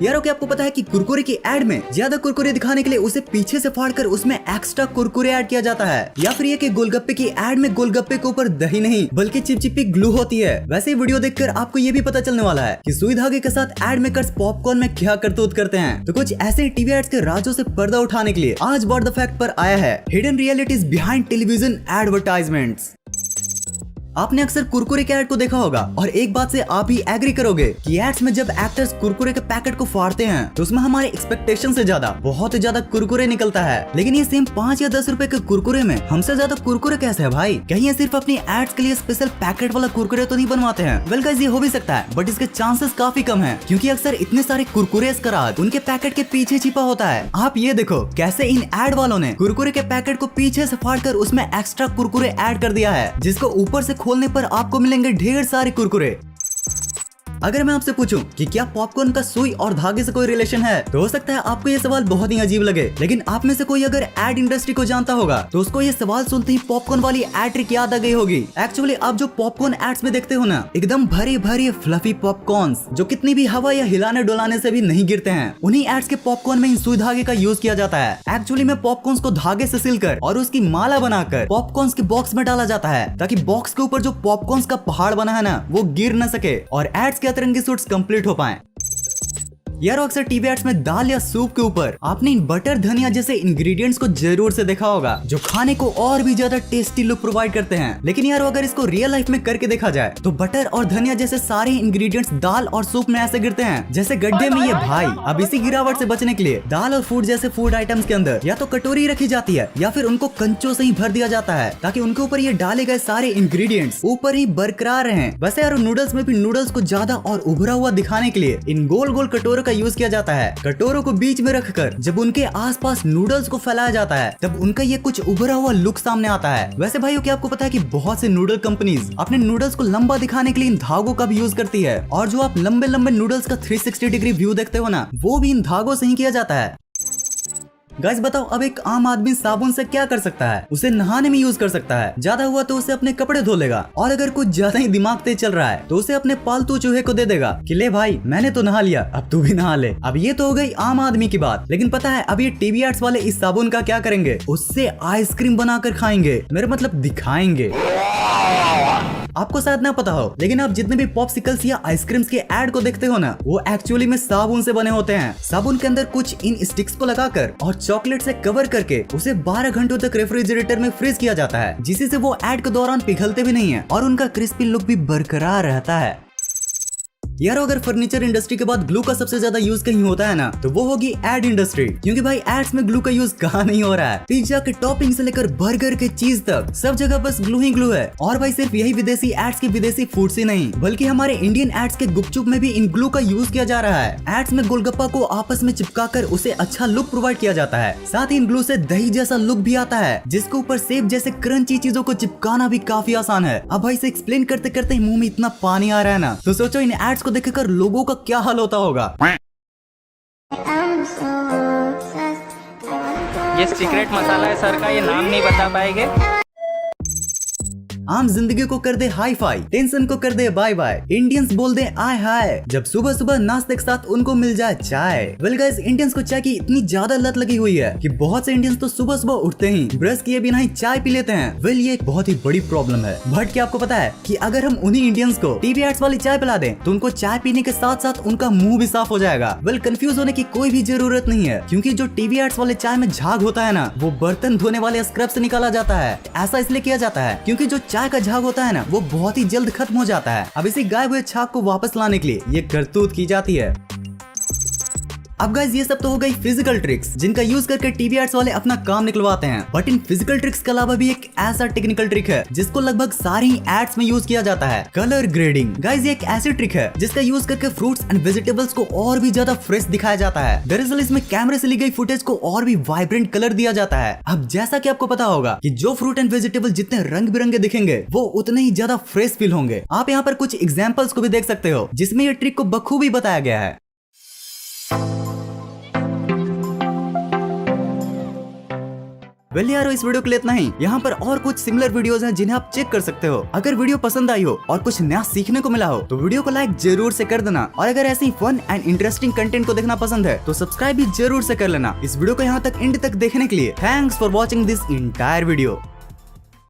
यारो क्या आपको पता है कि कुरकुरे की एड में ज्यादा कुरकुरे दिखाने के लिए उसे पीछे से फाड़कर उसमें एक्स्ट्रा कुरकुरे ऐड किया जाता है, या फिर ये कि गोलगप्पे की एड में गोलगप्पे के ऊपर दही नहीं बल्कि चिपचिपी ग्लू होती है। वैसे वीडियो देखकर आपको ये भी पता चलने वाला है कि सुई धागे के साथ एड मेकर्स पॉपकॉर्न में क्या करतूत करते हैं। तो कुछ ऐसे टीवी एड्स के राजों से पर्दा उठाने के लिए आज बॉट द फैक्ट पर आया है hidden realities behind television advertisements. आपने अक्सर कुरकुरे के ऐड को देखा होगा और एक बात से आप भी एग्री करोगे कि एड्स में जब एक्टर्स कुरकुरे के पैकेट को फाड़ते हैं तो उसमें हमारे एक्सपेक्टेशन से ज्यादा बहुत ज्यादा कुरकुरे निकलता है। लेकिन ये सेम 5 या 10 रुपए के कुरकुरे में हमसे ज्यादा कुरकुरे कैसे है भाई? कहीं ये सिर्फ अपनी एड्स के लिए स्पेशल पैकेट वाला कुरकुरे तो नहीं बनवाते हैं? वेल गाइस, ये हो भी सकता है बट इसके चांसेस काफी कम है क्योंकि अक्सर इतने सारे कुरकुरे का राज उनके पैकेट के पीछे छिपा होता है। आप ये देखो कैसे इन एड वालों ने कुरकुरे के पैकेट को पीछे से फाड़कर उसमें एक्स्ट्रा कुरकुरे ऐड कर दिया है, जिसको ऊपर से खोलने पर आपको मिलेंगे ढेर सारे कुरकुरे। अगर मैं आपसे पूछूं कि क्या पॉपकॉर्न का सुई और धागे से कोई रिलेशन है तो हो सकता है आपको ये सवाल बहुत ही अजीब लगे, लेकिन आप में से कोई अगर एड इंडस्ट्री को जानता होगा तो उसको ये सवाल सुनते ही पॉपकॉर्न वाली एड ट्रिक याद आ गई होगी। एक्चुअली आप जो पॉपकॉर्न एड्स में देखते हो ना, एकदम भरी भरी फ्लफी पॉपकॉर्न्स जो कितनी भी हवा या हिलाने डुलाने से भी नहीं गिरते हैं, उन्हीं एड्स के पॉपकॉर्न में सुई धागे का यूज किया जाता है। एक्चुअली में पॉपकॉर्न्स को धागे से सिलकर और उसकी माला बनाकर पॉपकॉर्न्स के बॉक्स में डाला जाता है ताकि बॉक्स के ऊपर जो पॉपकॉर्न्स का पहाड़ बना है ना वो गिर न सके और एड्स के अतरंगी सूट्स कंप्लीट हो पाए। यार अक्सर टीवी एड्स में दाल या सूप के ऊपर आपने इन बटर धनिया जैसे इंग्रेडिएंट्स को जरूर से देखा होगा जो खाने को और भी ज्यादा टेस्टी लुक प्रोवाइड करते हैं। लेकिन यार अगर इसको रियल लाइफ में करके देखा जाए तो बटर और धनिया जैसे सारे इंग्रेडिएंट्स दाल और सूप में ऐसे गिरते हैं जैसे गड्ढे में ये भाई। अब इसी गिरावट से बचने के लिए दाल और फूड जैसे फूड आइटम्स के अंदर या तो कटोरी रखी जाती है या फिर उनको कंचों से ही भर दिया जाता है ताकि उनके ऊपर ये डाले गए सारे इंग्रेडिएंट्स ऊपर ही बरकरार रहें। वैसे यार नूडल्स में भी नूडल्स को ज्यादा और उभरा हुआ दिखाने के लिए इन गोल गोल कटोरों का यूज किया जाता है। कटोरों को बीच में रखकर जब उनके आसपास नूडल्स को फैलाया जाता है तब उनका ये कुछ उभरा हुआ लुक सामने आता है। वैसे भाइयों क्या आपको पता है कि बहुत से नूडल कंपनीज अपने नूडल्स को लंबा दिखाने के लिए इन धागों का भी यूज करती है, और जो आप लंबे लंबे नूडल्स का 360 डिग्री व्यू देखते हो ना वो भी इन धागों से ही किया जाता है। गाइस बताओ, अब एक आम आदमी साबुन से क्या कर सकता है? उसे नहाने में यूज कर सकता है, ज्यादा हुआ तो उसे अपने कपड़े धो लेगा, और अगर कुछ ज्यादा ही दिमाग तेज चल रहा है तो उसे अपने पालतू चूहे को दे देगा कि ले भाई मैंने तो नहा लिया, अब तू भी नहा ले। अब ये तो हो गई आम आदमी की बात, लेकिन पता है अब ये टीवी एड्स वाले इस साबुन का क्या करेंगे? उससे आइसक्रीम बनाकर खाएंगे, मेरा मतलब दिखाएंगे। आपको शायद ना पता हो लेकिन आप जितने भी पॉप्सिकल्स या आइसक्रीम्स के ऐड को देखते हो ना वो एक्चुअली में साबुन से बने होते हैं। साबुन के अंदर कुछ इन स्टिक्स को लगाकर और चॉकलेट से कवर करके उसे 12 घंटों तक रेफ्रिजरेटर में फ्रीज किया जाता है, जिससे वो ऐड के दौरान पिघलते भी नहीं है और उनका क्रिस्पी लुक भी बरकरार रहता है। यार अगर फर्नीचर इंडस्ट्री के बाद ग्लू का सबसे ज्यादा यूज कहीं होता है ना तो वो होगी एड इंडस्ट्री, क्योंकि भाई एड्स में ग्लू का यूज कहाँ नहीं हो रहा है। पिज्जा के टॉपिंग से लेकर बर्गर के चीज तक सब जगह बस ग्लू ही ग्लू है। और भाई सिर्फ यही विदेशी एड्स के विदेशी फूड्स ही नहीं बल्कि हमारे इंडियन एड्स के गुपचुप में भी इन ग्लू का यूज किया जा रहा है। एड्स में गोलगप्पा को आपस में चिपका कर उसे अच्छा लुक प्रोवाइड किया जाता है, साथ ही इन ग्लू से दही जैसा लुक भी आता है जिसके ऊपर सेब जैसे क्रंची चीजों को चिपकाना भी काफी आसान है। अब भाई से एक्सप्लेन करते करते मुंह में इतना पानी आ रहा है ना, तो सोचो इन एड्स को देखकर लोगों का क्या हाल होता होगा। ये सीक्रेट मसाला है सर का, ये नाम नहीं बता पाएंगे। आम जिंदगी को कर दे हाई फाई, टेंशन को कर दे बाय बाय, इंडियंस बोल दे आय हाय जब सुबह सुबह नाश्ते के साथ उनको मिल जाए चाय। वेल गाइस, इंडियंस को चाय की इतनी ज्यादा लत लगी हुई है कि बहुत से इंडियंस तो सुबह सुबह उठते ही ब्रश किए बिना ही चाय पी लेते हैं। वेल ये एक बहुत ही बड़ी प्रॉब्लम है, बट क्या आपको पता है कि अगर हम उन्हीं इंडियंस को टीवी एड्स वाली चाय पिला दें तो उनको चाय पीने के साथ साथ उनका मुंह भी साफ हो जाएगा। वेल कंफ्यूज होने की कोई भी जरूरत नहीं है, क्योंकि जो टीवी एड्स वाले चाय में झाग होता है ना वो बर्तन धोने वाले स्क्रब से निकाला जाता है। ऐसा इसलिए किया जाता है क्योंकि जो चाय का झाग होता है ना वो बहुत ही जल्द खत्म हो जाता है। अब इसी गायब हुए झाग को वापस लाने के लिए ये करतूत की जाती है। अब गाइस ये सब तो हो गई फिजिकल ट्रिक्स जिनका यूज करके टीवी एड्स वाले अपना काम निकलवाते हैं, बट इन फिजिकल ट्रिक्स के अलावा भी एक ऐसा टेक्निकल ट्रिक है जिसको लगभग सारी एड्स में यूज किया जाता है, कलर ग्रेडिंग। गाइस ये एक ऐसी ट्रिक है जिसका यूज करके फ्रूट्स एंड वेजिटेबल्स को और भी ज्यादा फ्रेश दिखाया जाता है। दरअसल इसमें कैमरे से ली गई फुटेज को और भी वाइब्रेंट कलर दिया जाता है। अब जैसा कि आपको पता होगा कि जो फ्रूट एंड वेजिटेबल जितने रंग बिरंगे दिखेंगे वो उतने ही ज्यादा फ्रेश फील होंगे। आप यहाँ पर कुछ एग्जाम्पल्स को भी देख सकते हो जिसमें ये ट्रिक को बखूबी बताया गया है। वेल यारो, इस वीडियो के लिए इतना ही। यहाँ पर और कुछ सिमिलर वीडियोस हैं जिन्हें आप चेक कर सकते हो। अगर वीडियो पसंद आई हो और कुछ नया सीखने को मिला हो तो वीडियो को लाइक जरूर से कर देना, और अगर ऐसी फन एंड इंटरेस्टिंग कंटेंट को देखना पसंद है तो सब्सक्राइब भी जरूर से कर लेना। इस वीडियो को यहाँ तक एंड तक देखने के लिए thanks for watching this entire video.